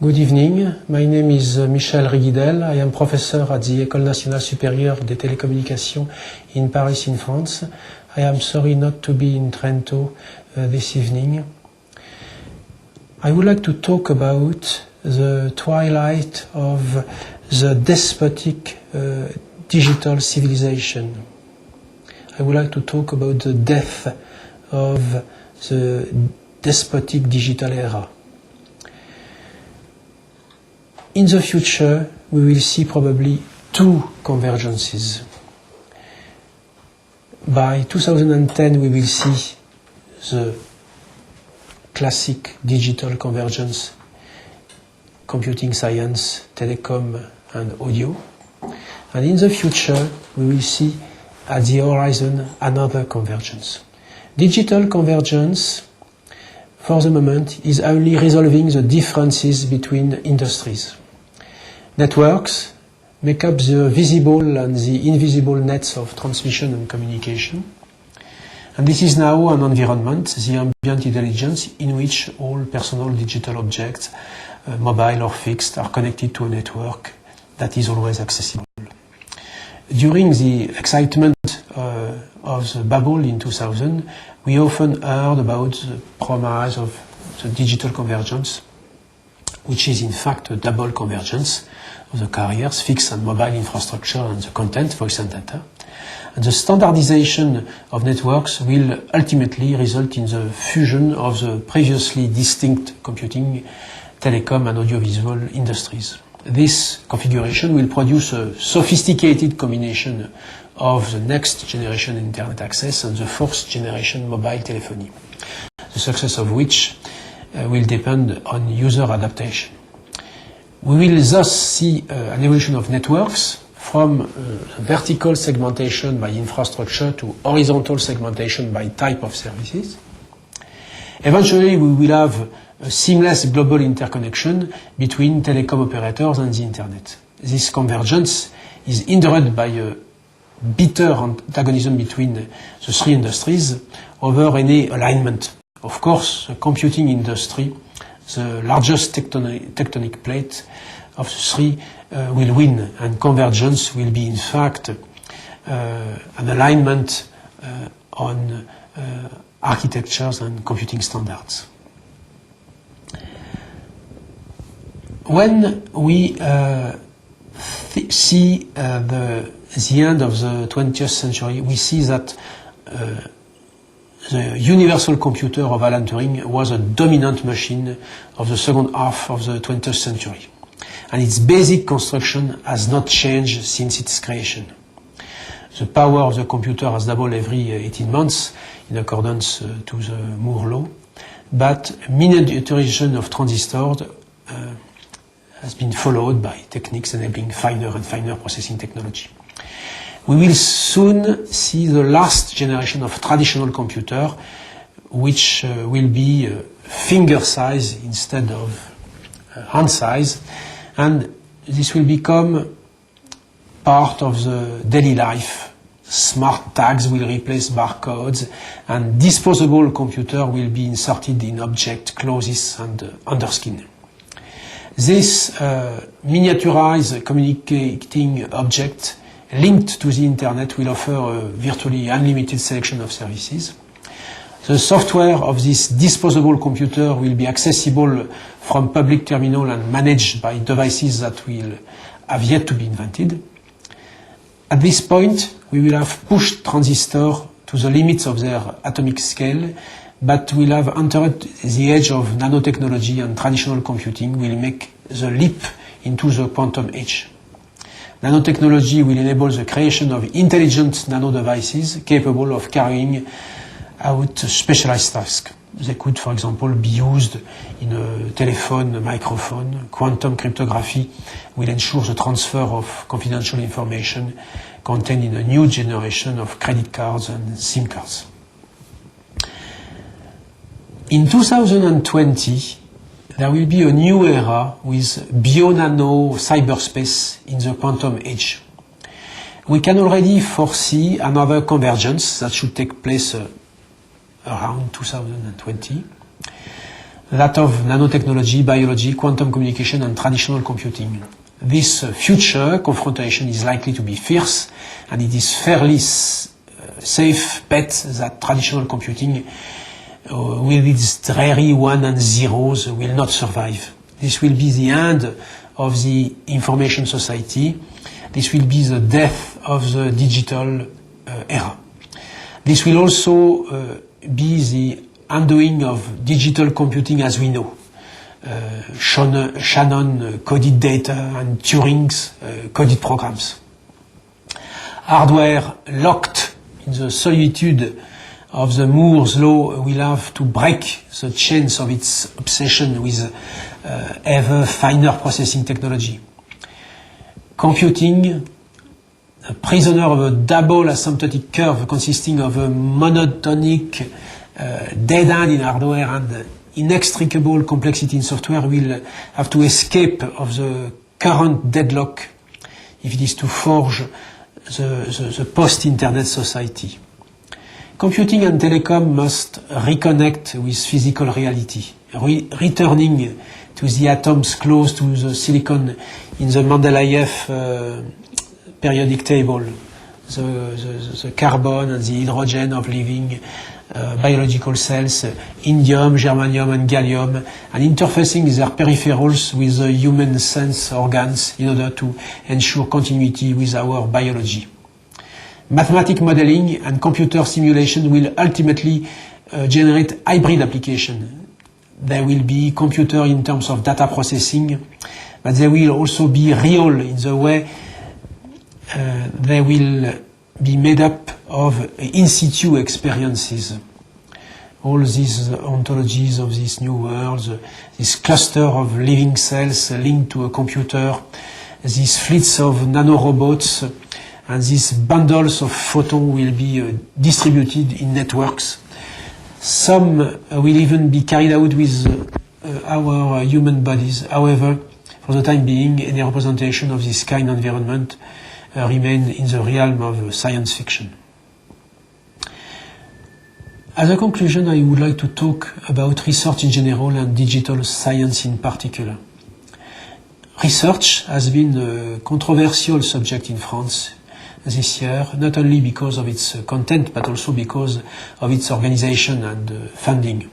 Good evening, my name is Michel Riguidel. I am professor at the École nationale supérieure des télécommunications in Paris in France. I am sorry not to be in Trento this evening. I would like to talk about the twilight of the despotic digital civilization. I would like to talk about the death of the despotic digital era. In the future, we will see probably two convergences. By 2010, we will see the classic digital convergence, computing science, telecom, and audio. And in the future, we will see at the horizon another convergence. Digital convergence, for the moment, is only resolving the differences between industries. Networks make up the visible and the invisible nets of transmission and communication. And this is now an environment, the ambient intelligence, in which all personal digital objects, mobile or fixed, are connected to a network that is always accessible. During the excitement of the bubble in 2000, we often heard about the promise of the digital convergence, which is in fact a double convergence of the carriers, fixed and mobile infrastructure and the content, voice and data. And the standardization of networks will ultimately result in the fusion of the previously distinct computing, telecom and audiovisual industries. This configuration will produce a sophisticated combination of the next generation internet access and the fourth generation mobile telephony, the success of which will depend on user adaptation. We will thus see an evolution of networks from vertical segmentation by infrastructure to horizontal segmentation by type of services. Eventually, we will have a seamless global interconnection between telecom operators and the internet. This convergence is hindered by a bitter antagonism between the three industries over any alignment. Of course, the computing industry, the largest tectonic plate of the three, will win, and convergence will be in fact an alignment on architectures and computing standards. When we see the end of the 20th century, we see that the universal computer of Alan Turing was a dominant machine of the second half of the 20th century, and its basic construction has not changed since its creation. The power of the computer has doubled every 18 months in accordance to the Moore law, but miniaturization of transistors has been followed by techniques enabling finer and finer processing technology. We will soon see the last generation of traditional computer, which will be finger size instead of hand size, and this will become part of the daily life. Smart tags will replace barcodes, and disposable computer will be inserted in object clothes and underskin. This miniaturized communicating object linked to the internet will offer a virtually unlimited selection of services. The software of this disposable computer will be accessible from public terminal and managed by devices that will have yet to be invented. At this point, we will have pushed transistors to the limits of their atomic scale, but will have entered the age of nanotechnology, and traditional computing will make the leap into the quantum age. Nanotechnology will enable the creation of intelligent nano devices capable of carrying out specialized tasks. They could, for example, be used in a telephone, a microphone. Quantum cryptography will ensure the transfer of confidential information contained in a new generation of credit cards and SIM cards. In 2020, there will be a new era with bio-nano cyberspace in the quantum age. We can already foresee another convergence that should take place around 2020. that of nanotechnology, biology, quantum communication, and traditional computing. This future confrontation is likely to be fierce, and it is fairly safe bet that traditional computing with its dreary one and zeros will not survive. This will be the end of the information society. This will be the death of the digital era. This will also be the undoing of digital computing as we know. Shannon coded data and Turing's coded programs. Hardware locked in the solitude of the Moore's law will have to break the chains of its obsession with ever finer processing technology. Computing, a prisoner of a double asymptotic curve consisting of a monotonic dead end in hardware and inextricable complexity in software, will have to escape of the current deadlock if it is to forge the post-internet society. Computing and telecom must reconnect with physical reality, returning to the atoms close to the silicon in the Mendeleev periodic table, the carbon and the hydrogen of living biological cells, indium, germanium, and gallium, and interfacing their peripherals with the human sense organs in order to ensure continuity with our biology. Mathematical modeling and computer simulation will ultimately generate hybrid application. There will be computer in terms of data processing, but they will also be real in the way they will be made up of in situ experiences. All these ontologies of these new worlds, this cluster of living cells linked to a computer, these fleets of nanorobots, and these bundles of photons will be distributed in networks. Some will even be carried out with our human bodies. However, for the time being, any representation of this kind of environment remain in the realm of science fiction. As a conclusion, I would like to talk about research in general and digital science in particular. Research has been a controversial subject in France this year, not only because of its content, but also because of its organization and funding.